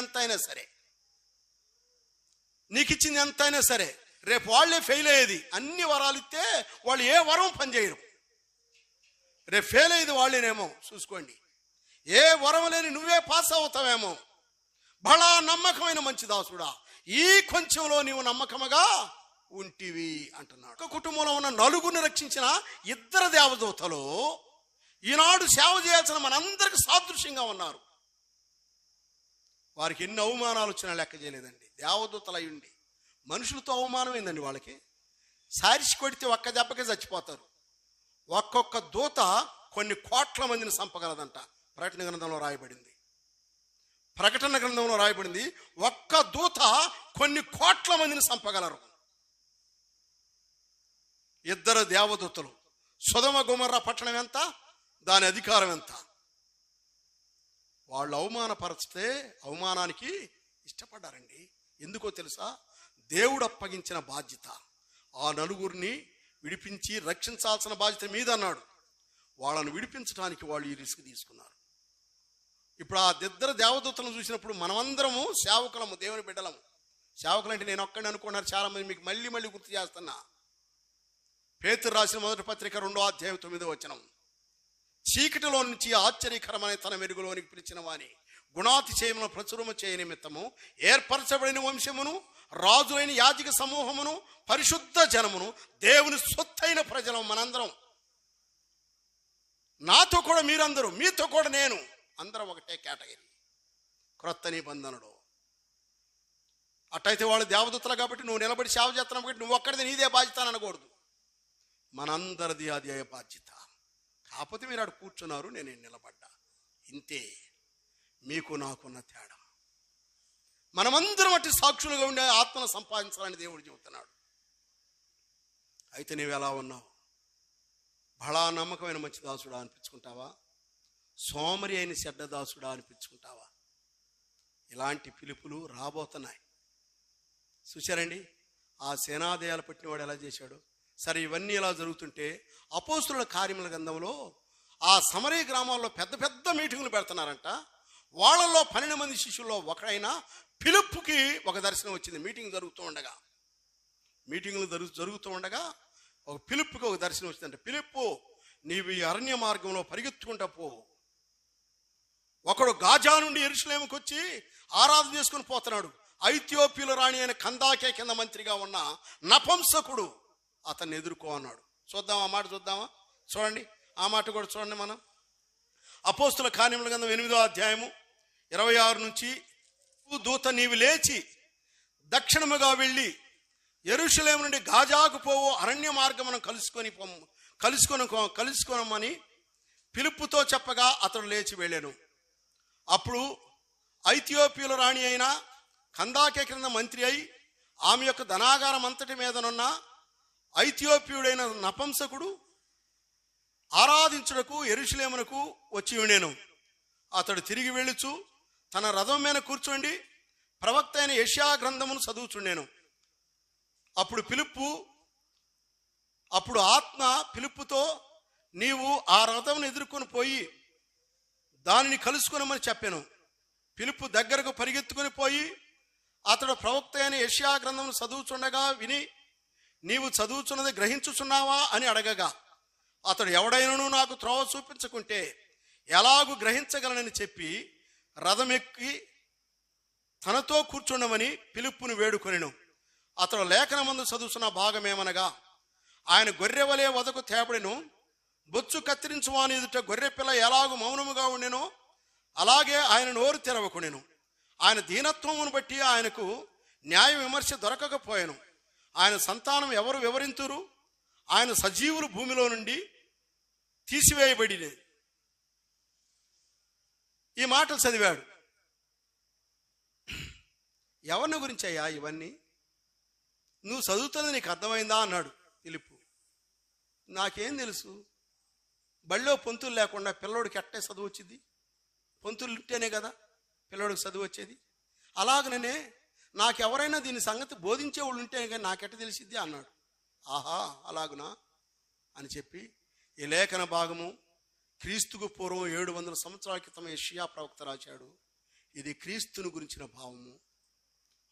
ఎంతైనా సరే రేపు వాళ్ళే ఫెయిల్ అయ్యేది. అన్ని వరాలు ఇస్తే వాళ్ళు ఏ వరం పనిచేయరు. రేపు ఫెయిల్ అయ్యేది వాళ్ళేనేమో చూసుకోండి. ఏ వరం లేని నువ్వే పాస్ అవుతావేమో. బడా నమ్మకమైన మంచి దాసుడా, ఈ కొంచెంలో నీవు నమ్మకముగా ఉంటివి అంటున్నాడు. ఒక కుటుంబంలో ఉన్న 4 రక్షించిన 2 దేవదూతలు ఈనాడు సేవ చేయాల్సిన మనందరికి సాదృశ్యంగా ఉన్నారు. వారికి ఎన్ని అవమానాలు వచ్చినా లెక్క చేయలేదండి. దేవదూతలు అయ్యుండి మనుషులతో అవమానమైందండి వాళ్ళకి. సారిసి కొడితే ఒక్క దెబ్బకే చచ్చిపోతారు. ఒక్కొక్క దూత కొన్ని కోట్ల మందిని చంపగలదంట. ప్రకటన గ్రంథంలో రాయబడింది. ఒక్క దూత కొన్ని కోట్ల మందిని చంపగలరు. 2 దేవదూతలు. సొదొమ గొమొర్రా పట్టణం ఎంత, దాని అధికారం ఎంత? వాళ్ళు అవమానపరిస్తే అవమానానికి ఇష్టపడ్డారండి. ఎందుకో తెలుసా? దేవుడు అప్పగించిన బాధ్యత. ఆ 4 విడిపించి రక్షించాల్సిన బాధ్యత మీద అన్నాడు. వాళ్ళను విడిపించడానికి వాళ్ళు ఈ రిస్క్ తీసుకున్నారు. ఇప్పుడు ఆ 2 దేవదూతలను చూసినప్పుడు మనమందరము సేవకులము, దేవుని బిడ్డలము. సేవకులు అంటే నేను ఒక్కడిని అనుకున్నారు చాలామంది. మీకు మళ్ళీ గుర్తు చేస్తున్నా. పేతురు రాసిన 1వ పత్రిక 2వ అధ్యాయం 9వ వచనం, చీకటిలో నుంచి ఆశ్చర్యకరమైన తన వెలుగులోనికి పిలిచిన వాని గుణాతిశయమును ప్రచురము చేయ నిమిత్తము ఏర్పరచబడిన వంశమును, రాజులైన యాజక సమూహమును, పరిశుద్ధ జనమును, దేవుని సొత్తైన ప్రజలం మనందరం. నాతో కూడా మీరందరూ, మీతో కూడా నేను, అందరం ఒకటే కేటగిరీ. క్రొత్త నిబంధనలో అట్టయితే వాళ్ళు దేవదూతలు కాబట్టి నువ్వు నిలబడి సేవ చేస్తున్నావు కాబట్టి నువ్వు ఒక్కడిది నీదే బాధ్యత అని అనకూడదు. మనందరిది అదే బాధ్యత. కాకపోతే మీరు అక్కడ కూర్చున్నారు, నేను నిలబడ్డా, ఇంతే. మీకు నాకున్న తేడా. మనమందరం అట్టి సాక్షులుగా ఉండే ఆత్మను సంపాదించాలని దేవుడు చెబుతున్నాడు. అయితే నువ్వు ఎలా ఉన్నావు? బడా నమ్మకమైన మంచి దాసుడా అనిపించుకుంటావా? సోమరి అయిన చెడ్డ దాసుడా అనిపించుకుంటావా? ఇలాంటి పిలుపులు రాబోతున్నాయి. చూశారండి, ఆ సేనాదయాలు పట్టినవాడు ఎలా చేశాడు. సరే, ఇవన్నీ ఎలా జరుగుతుంటే అపోస్తుల కార్యముల గ్రంథంలో ఆ సమరయ గ్రామాల్లో పెద్ద మీటింగులు పెడుతున్నారంట. వాళ్ళల్లో 12 మంది శిష్యుల్లో ఒకడైన ఫిలిప్పుకి ఒక దర్శనం వచ్చింది. మీటింగులు జరుగుతూ ఉండగా ఒక ఫిలిప్పుకి ఒక దర్శనం వచ్చిందంటే, ఫిలిప్పు, నీవు ఈ అరణ్య మార్గంలో పరిగెత్తుకుంటా పో. ఒకడు గాజా నుండి యెరూషలేముకు వచ్చి ఆరాధన చేసుకుని పోతున్నాడు. ఐథియోపియాలో రాణి అయిన కందాకే కింద మంత్రిగా ఉన్న నపుంసకుడు అతన్ని ఎదుర్కో అన్నాడు. చూద్దామా మాట చూద్దామా? చూడండి, ఆ మాట కూడా చూడండి. మనం అపోస్తుల కార్యముల గ్రంథం 8వ అధ్యాయము 26 నుంచి, దూత నీవు లేచి దక్షిణముగా వెళ్ళి యెరూషలేము నుండి గాజాకు పోవు అరణ్య మార్గమును కలుసుకొనమని ఫిలిప్పుతో చెప్పగా అతడు లేచి వెళ్ళాను. అప్పుడు ఐథియోపియుల రాణి అయిన కందాకే క్రింద మంత్రి అయి ఆమె యొక్క ధనాగారం అంతటి మీదనున్న ఐథియోపియుడైన నపంసకుడు ఆరాధించుటకు యెరూషలేమునకు వచ్చి ఉండెను. అతడు తిరిగి వెళ్ళుచు తన రథం మీద కూర్చోండి ప్రవక్త అయిన యెషయా గ్రంథమును చదువుచుండెను. అప్పుడు ఆత్మ ఫిలిప్పుతో నీవు ఆ రథమును ఎదుర్కొని పోయి దానిని కలుసుకొనమని చెప్పాను. ఫిలిప్పు దగ్గరకు పరిగెత్తుకొని పోయి అతడు ప్రవక్త అయిన యెషయా గ్రంథమును చదువుచుండగా విని నీవు చదువుచున్నది గ్రహించుచున్నావా అని అడగగా అతడు ఎవడైనను నాకు త్రోవ చూపించకుంటే ఎలాగూ గ్రహించగలనని చెప్పి రథమెక్కి తనతో కూర్చుండమని ఫిలిప్పును వేడుకొనెను. అతడు లేఖనమందు చదువుతున్న భాగమేమనగా ఆయన గొర్రెవలే వదకు తేబడిను, బొచ్చు కత్తిరించు వాని ఎదుట గొర్రె పిల్ల ఎలాగూ మౌనముగా ఉండెనో అలాగే ఆయన నోరు తెరవకొనెను. ఆయన దీనత్వమును బట్టి ఆయనకు న్యాయ విమర్శ దొరకకపోయాను. ఆయన సంతానం ఎవరు వివరింతురు? ఆయన సజీవులు భూమిలో నుండి తీసివేయబడి. ఈ మాటలు చదివాడు. ఎవరిని గురించి అయ్యా ఇవన్నీ? నువ్వు చదువుతున్నది నీకు అర్థమైందా అన్నాడు ఫిలిప్పు. నాకేం తెలుసు, బళ్ళో పొంతులు లేకుండా పిల్లోడికి ఎట్టే చదువు వచ్చింది? పొంతులు ఉంటేనే కదా పిల్లోడికి చదువు వచ్చేది. అలాగనే నాకెవరైనా దీని సంగతి బోధించే వాళ్ళు ఉంటేనే కానీ నాకెట్ట తెలిసిద్ది అన్నాడు. ఆహా అలాగునా అని చెప్పి ఈ లేఖన భాగము క్రీస్తుకు పూర్వం 700 సంవత్సరాల క్రితం యెషయా ప్రవక్త రాశాడు. ఇది క్రీస్తుని గురించిన భావము.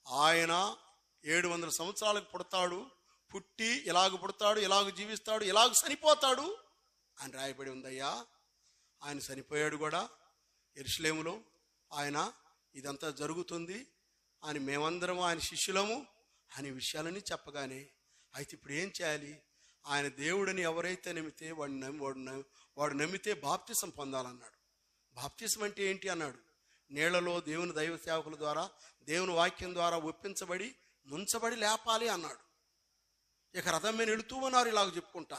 ఆయన 700 సంవత్సరాలకు పుడతాడు, పుట్టి ఇలాగ పుడతాడు, ఇలాగ జీవిస్తాడు, ఇలాగ చనిపోతాడు అని రాయబడి ఉందయ్యా. ఆయన చనిపోయాడు కూడా యెరూషలేములో. ఆయన ఇదంతా జరుగుతుంది అని మేమందరం ఆయన శిష్యులము అనే విషయాలని చెప్పగానే అయితే ఇప్పుడు ఏం చేయాలి? ఆయన దేవుడని ఎవరైతే నమ్మితే వాడు నమ్మితే బాప్తిసం పొందాలన్నాడు. బాప్తిసం అంటే ఏంటి అన్నాడు? నీళ్లలో దేవుని దైవ సేవకుల ద్వారా దేవుని వాక్యం ద్వారా ఒప్పించబడి ముంచబడి లేపాలి అన్నాడు. ఇక రథం మీద వెళుతూ ఉన్నారు ఇలాగ చెప్పుకుంటా.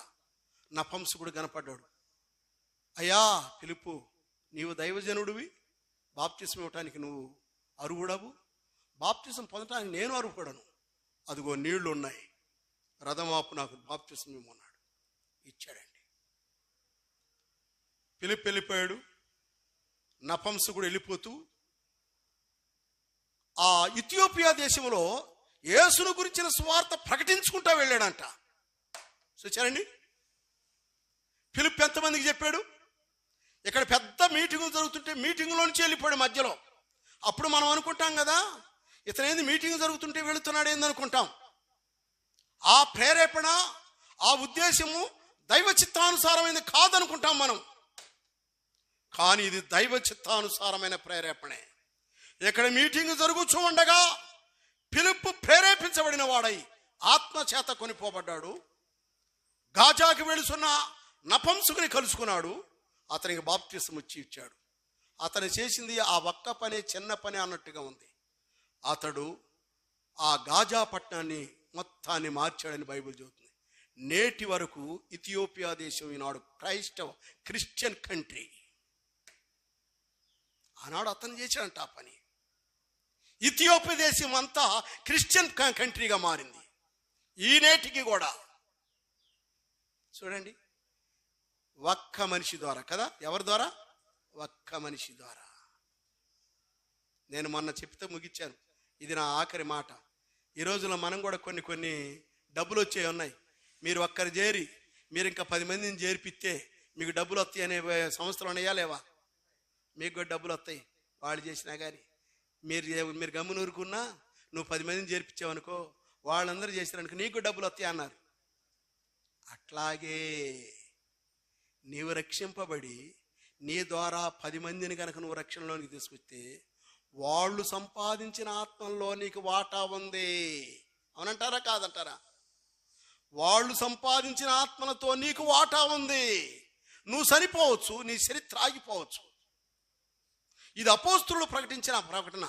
నపంసకుడు కనపడ్డాడు. అయ్యా ఫిలిప్పు, నీవు దైవజనుడివి, బాప్తిసం ఇవ్వటానికి నువ్వు అర్హుడవు, బాప్తిసం పొందటానికి నేను అర్హుడను. అదిగో నీళ్లు ఉన్నాయి, రథమాపు నాకు బాప్తిసం ఇవ్వమన్నాడు. ఇచ్చాడండి. ఫిలిప్ వెళ్ళిపోయాడు. నపంసకుడు వెళ్ళిపోతూ ఆ ఇథియోపియా దేశంలో యేసును గురించిన సువార్త ప్రకటించుకుంటా వెళ్ళాడంట. చూచారండి? ఫిలిప్ ఎంతమందికి చెప్పాడు? ఇక్కడ పెద్ద మీటింగులు జరుగుతుంటే మీటింగులో నుంచి వెళ్ళిపోయాడు మధ్యలో. అప్పుడు మనం అనుకుంటాం కదా, ఇతనేంది మీటింగ్ జరుగుతుంటే వెళుతున్నాడు ఏందనుకుంటాం. ఆ ప్రేరేపణ, ఆ ఉద్దేశము దైవ చిత్తానుసారమైనది కాదనుకుంటాం మనం. కానీ ఇది దైవ చిత్తానుసారమైన ప్రేరేపణే. ఇక్కడ మీటింగ్ జరుగుతూ ఉండగా ఫిలిప్పు ప్రేరేపించబడిన వాడై ఆత్మ చేత కొనిపోబడ్డాడు. గాజాకి వెళుతున్న నపంసకుని కలుసుకున్నాడు. అతనికి బాప్తిసం ఇచ్చాడు. అతను చేసింది ఆ ఒక్క పని, చిన్న పని అన్నట్టుగా ఉంది. అతడు ఆ గాజా పట్టణాన్ని మొత్తాన్ని మార్చాడని బైబిల్ చెబుతుంది. నేటి వరకు ఇథియోపియా దేశం ఈనాడు క్రిస్టియన్ కంట్రీ. ఆనాడు అతను చేశాడంట ఆ పని. ఇథియోపియా దేశం అంతా క్రిస్టియన్ కంట్రీగా మారింది. ఈ నేటికి కూడా చూడండి, ఒక్క మనిషి ద్వారా కదా. ఎవరి ద్వారా? ఒక్క మనిషి ద్వారా. నేను మొన్న చెప్తే ముగించాను, ఇది నా ఆఖరి మాట. ఈ రోజుల్లో మనం కూడా కొన్ని డబ్బులు వచ్చేవి ఉన్నాయి. మీరు ఒక్కరు చేరి మీరు ఇంకా 10 మందిని చేర్పిస్తే మీకు డబ్బులు వస్తాయి అనే సంస్థలు ఉన్నాయా లేవా? మీకు కూడా డబ్బులు వస్తాయి వాళ్ళు చేసినా కానీ. మీరు గమ్మునూరుకున్నా నువ్వు 10 మందిని చేర్పించావనుకో, వాళ్ళందరూ చేసినారనుకో నీకు డబ్బులు వస్తాయి అన్నారు. అట్లాగే నీవు రక్షింపబడి నీ ద్వారా 10 మందిని కనుక నువ్వు రక్షణలోనికి తీసుకొస్తే వాళ్ళు సంపాదించిన ఆత్మల్లో నీకు వాటా ఉంది. అవునంటారా కాదంటారా? వాళ్ళు సంపాదించిన ఆత్మలతో నీకు వాటా ఉంది. నువ్వు చనిపోవచ్చు, నీ చరిత్ర ఆగిపోవచ్చు. ఇది అపోస్తలులు ప్రకటించిన ప్రకటన.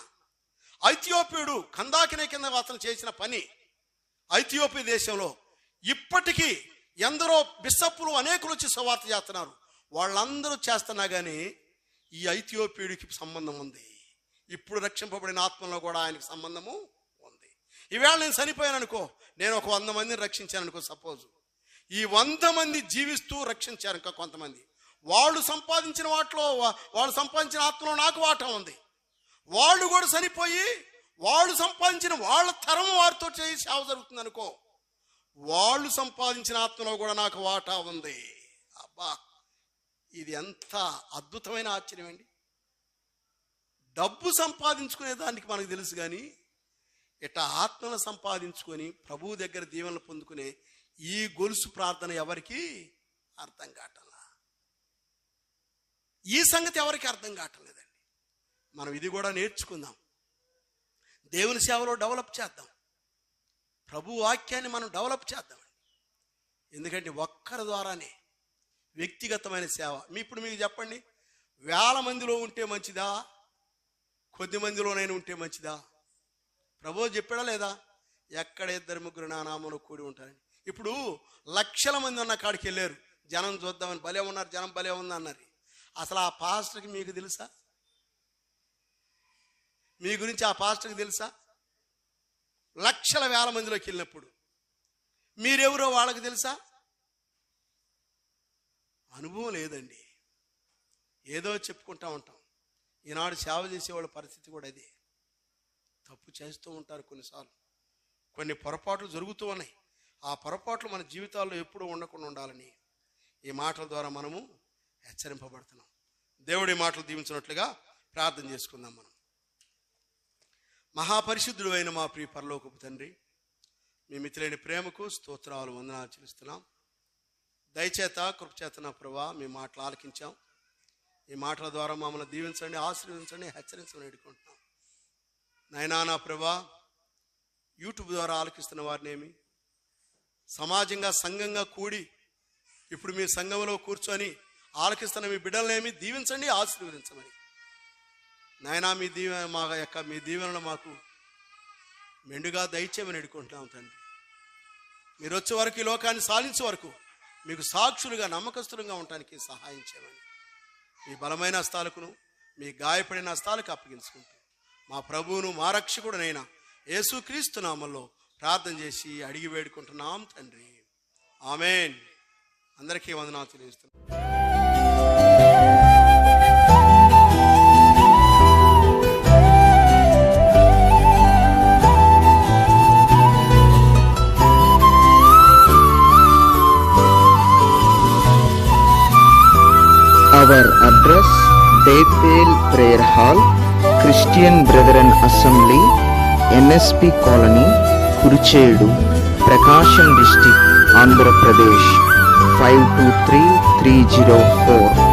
ఐథియోపియుడు కందాకినే కింద అతను చేసిన పని. ఐథియోపియా దేశంలో ఇప్పటికీ ఎందరో బిషప్పులు అనేకులు వచ్చి సువార్త చేస్తున్నారు. వాళ్ళందరూ చేస్తున్నా కానీ ఈ ఐథియోపియుడికి సంబంధం ఉంది. ఇప్పుడు రక్షింపబడిన ఆత్మలో కూడా ఆయనకి సంబంధము ఉంది. ఈవేళ నేను చనిపోయాను అనుకో, నేను ఒక 100 మందిని రక్షించాను అనుకో. సపోజ్ ఈ 100 మంది జీవిస్తూ రక్షించారు. ఇంకా కొంతమంది వాళ్ళు సంపాదించిన వాటిలో, వాళ్ళు సంపాదించిన ఆత్మలో నాకు వాటా ఉంది. వాళ్ళు కూడా చనిపోయి వాళ్ళు సంపాదించిన వాళ్ళ తరం వారితో చేసి సేవ జరుగుతుంది అనుకో, వాళ్ళు సంపాదించిన ఆత్మలో కూడా నాకు వాటా ఉంది. అబ్బా, ఇది ఎంత అద్భుతమైన ఆశ్చర్యం అండి. డబ్బు సంపాదించుకునే దానికి మనకు తెలుసు, కానీ ఇట్లా ఆత్మను సంపాదించుకొని ప్రభువు దగ్గర దీవెనలు పొందుకునే ఈ గొలుసు ప్రార్థన ఎవరికి అర్థం కావట్లా. ఈ సంగతి ఎవరికి అర్థం కావట్లేదండి. మనం ఇది కూడా నేర్చుకుందాం. దేవుని సేవలో డెవలప్ చేద్దాం. ప్రభు వాక్యాన్ని మనం డెవలప్ చేద్దాం. ఎందుకంటే ఒక్కరి ద్వారానే వ్యక్తిగతమైన సేవ. ఇప్పుడు మీకు చెప్పండి, 1000 మందిలో ఉంటే మంచిదా, కొద్ది మందిలోనైనా ఉంటే మంచిదా? ప్రభువు చెప్పాడా లేదా? ఎక్కడ 2-3 నా నామములో కూడి ఉంటారని. ఇప్పుడు 1,00,000 మంది ఉన్న కాడికి వెళ్ళారు, జనం చూద్దామని. భలే ఉన్నారు, జనం భలే ఉంది అన్నారు. అసలు ఆ పాస్టర్కి మీకు తెలుసా? మీ గురించి ఆ పాస్టర్కి తెలుసా? 1,00,000 మందిలోకి వెళ్ళినప్పుడు మీరెవరో వాళ్ళకి తెలుసా? అనుభవం లేదండి. ఏదో చెప్పుకుంటా ఉంటాం. ఈనాడు సేవ చేసేవాళ్ళ పరిస్థితి కూడా అదే. తప్పు చేస్తూ ఉంటారు కొన్నిసార్లు. కొన్ని పొరపాట్లు జరుగుతూ ఉన్నాయి. ఆ పొరపాట్లు మన జీవితాల్లో ఎప్పుడూ ఉండకుండా ఉండాలని ఈ మాటల ద్వారా మనము హెచ్చరింపబడుతున్నాం. దేవుడి మాటలు దీవించినట్లుగా ప్రార్థన చేసుకుందాం. మనం మహాపరిశుద్ధుడు అయిన మా ప్రియ పరలోకపు తండ్రి, మీ మితిలేని ప్రేమకు స్తోత్రాలు, వందనాలు చెల్లిస్తున్నాం. దయచేత కృపచేత నా ప్రభువా మీ మాటలు ఆలకించాం. ఈ మాటల ద్వారా మమ్మల్ని దీవించండి, ఆశీర్వదించండి, హెచ్చరించమని వేడుకుంటున్నాం. నాయనా నా ప్రభువా, యూట్యూబ్ ద్వారా ఆలకిస్తున్న వారినేమి, సమాజంగా సంఘంగా కూడి ఇప్పుడు మీ సంఘంలో కూర్చొని ఆలకిస్తున్న మీ బిడ్డలనేమి దీవించండి, ఆశీర్వదించమని నాయనా మీ మీ దీవెనలు మాకు మెండుగా దయచేయమని వేడుకుంటున్నాం తండ్రి. మీరు వచ్చే వరకు, ఈ లోకాన్ని సాధించే వరకు మీకు సాక్షులుగా నమ్మకస్తులుగా ఉండటానికి సహాయం చేయమని మీ బలమైన హస్తాలకును మీ గాయపడిన హస్తాలకు అప్పగించుకుంటూ మా ప్రభువును మా రక్షకుడునైన యేసుక్రీస్తు నామములో ప్రార్థన చేసి అడిగి వేడుకుంటున్నాం తండ్రి. ఆమేన్. అందరికీ వందనాలు తెలియజేస్తున్నాం. Our address, Bethel Prayer Hall, Christian Brethren Assembly, NSP Colony, Kurichedu, Prakasham District, Andhra Pradesh, 523304.